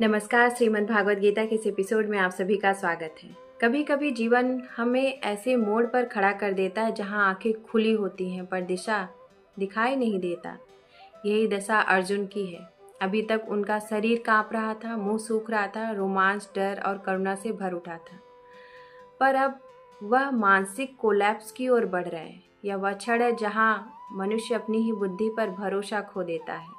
नमस्कार। श्रीमद् भागवत गीता के इस एपिसोड में आप सभी का स्वागत है। कभी कभी जीवन हमें ऐसे मोड़ पर खड़ा कर देता है जहां आंखें खुली होती हैं पर दिशा दिखाई नहीं देता। यही दशा अर्जुन की है। अभी तक उनका शरीर कांप रहा था, मुंह सूख रहा था, रोमांच, डर और करुणा से भर उठा था। पर अब वह मानसिक कोलैप्स की ओर बढ़ रहे हैं। यह वह क्षण है जहां मनुष्य अपनी ही बुद्धि पर भरोसा खो देता है।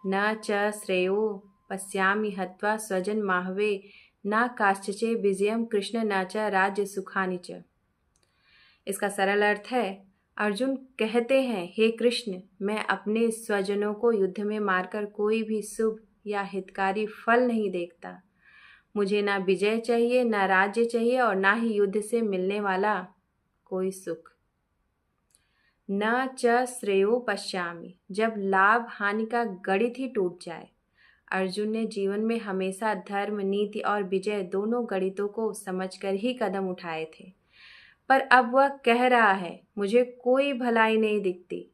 न च श्रेयो पश्यामि हत्वा स्वजन माहवे न काश्चे विजयम कृष्ण न च राज्य सुखानि च। इसका सरल अर्थ है, अर्जुन कहते हैं, हे कृष्ण, मैं अपने स्वजनों को युद्ध में मारकर कोई भी शुभ या हितकारी फल नहीं देखता। मुझे ना विजय चाहिए, ना राज्य चाहिए और ना ही युद्ध से मिलने वाला कोई सुख। न च श्रेयो पश्यामि, जब लाभ हानि का गणित ही टूट जाए। अर्जुन ने जीवन में हमेशा धर्म, नीति और विजय दोनों गणितों को समझकर ही कदम उठाए थे। पर अब वह कह रहा है, मुझे कोई भलाई नहीं दिखती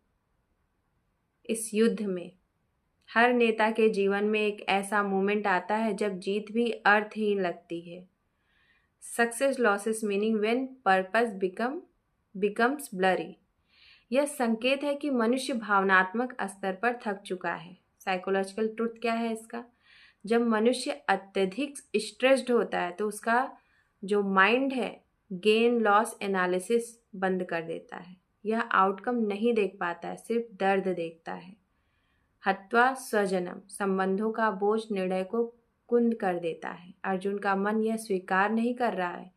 इस युद्ध में। हर नेता के जीवन में एक ऐसा मोमेंट आता है जब जीत भी अर्थहीन लगती है। Success losses meaning when purpose becomes blurry. यह संकेत है कि मनुष्य भावनात्मक स्तर पर थक चुका है। साइकोलॉजिकल ट्रुथ क्या है इसका? जब मनुष्य अत्यधिक स्ट्रेस्ड होता है तो उसका जो माइंड है गेन लॉस एनालिसिस बंद कर देता है। यह आउटकम नहीं देख पाता है, सिर्फ दर्द देखता है। हत्वा स्वजनम, संबंधों का बोझ निर्णय को कुंद कर देता है। अर्जुन का मन यह स्वीकार नहीं कर रहा है,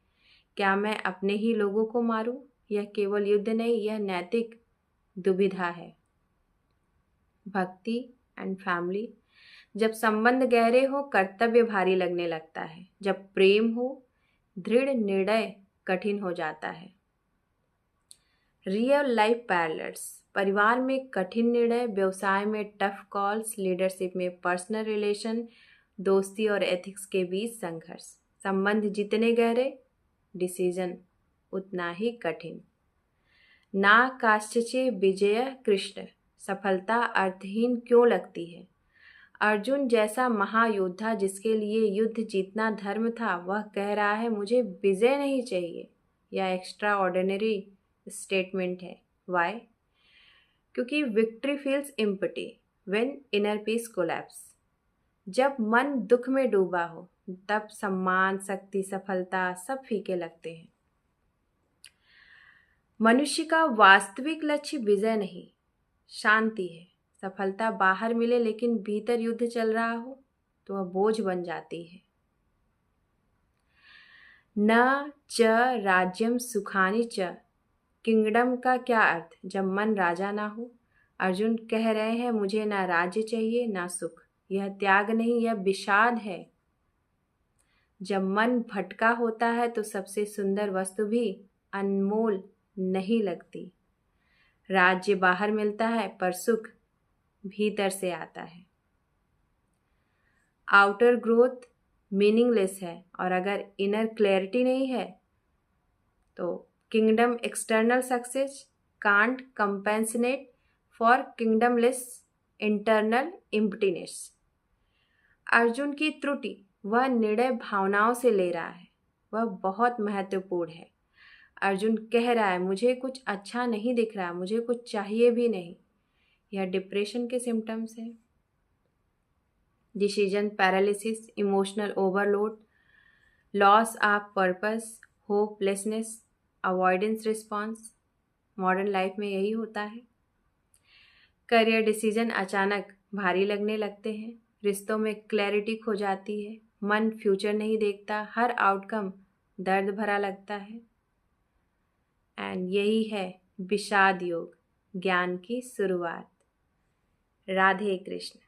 क्या मैं अपने ही लोगों को मारूं? यह केवल युद्ध नहीं, यह नैतिक दुविधा है। भक्ति एंड फैमिली, जब संबंध गहरे हो कर्तव्य भारी लगने लगता है। जब प्रेम हो दृढ़ निर्णय कठिन हो जाता है। रियल लाइफ पैरेलल्स, परिवार में कठिन निर्णय, व्यवसाय में टफ कॉल्स, लीडरशिप में पर्सनल रिलेशन, दोस्ती और एथिक्स के बीच संघर्ष। संबंध जितने गहरे, डिसीजन उतना ही कठिन। ना काश्चे विजय कृष्ण, सफलता अर्थहीन क्यों लगती है? अर्जुन जैसा महायोद्धा जिसके लिए युद्ध जीतना धर्म था, वह कह रहा है, मुझे विजय नहीं चाहिए। यह एक्स्ट्रा ऑर्डिनरी स्टेटमेंट है। वाई? क्योंकि victory feels empty when inner peace collapse. जब मन दुख में डूबा हो तब सम्मान, शक्ति, सफलता सब फीके लगते हैं। मनुष्य का वास्तविक लक्ष्य विजय नहीं, शांति है। सफलता बाहर मिले लेकिन भीतर युद्ध चल रहा हो तो वह बोझ बन जाती है। न च राज्यम सुखानि च, किंगडम का क्या अर्थ? जब मन राजा ना हो। अर्जुन कह रहे हैं, मुझे ना राज्य चाहिए ना सुख। यह त्याग नहीं, यह विषाद है। जब मन भटका होता है तो सबसे सुंदर वस्तु भी अनमोल नहीं लगती। राज्य बाहर मिलता है पर सुख भीतर से आता है। आउटर ग्रोथ मीनिंगलेस है और अगर इनर क्लैरिटी नहीं है तो kingdom external success can't compensate for kingdomless internal emptiness. Arjun की त्रुटि, वह निर्णय भावनाओं से ले रहा है, वह बहुत महत्वपूर्ण है। अर्जुन कह रहा है, मुझे कुछ अच्छा नहीं दिख रहा, मुझे कुछ चाहिए भी नहीं। यह डिप्रेशन के सिम्टम्स हैं। Decision paralysis, emotional overload, loss of purpose, hopelessness, avoidance response. Modern life में यही होता है। करियर डिसीजन अचानक भारी लगने लगते हैं। रिश्तों में क्लैरिटी खो जाती है। मन फ्यूचर नहीं देखता। हर आउटकम दर्द भरा लगता है। एंड यही है विषाद योग, ज्ञान की शुरुआत। राधे कृष्ण।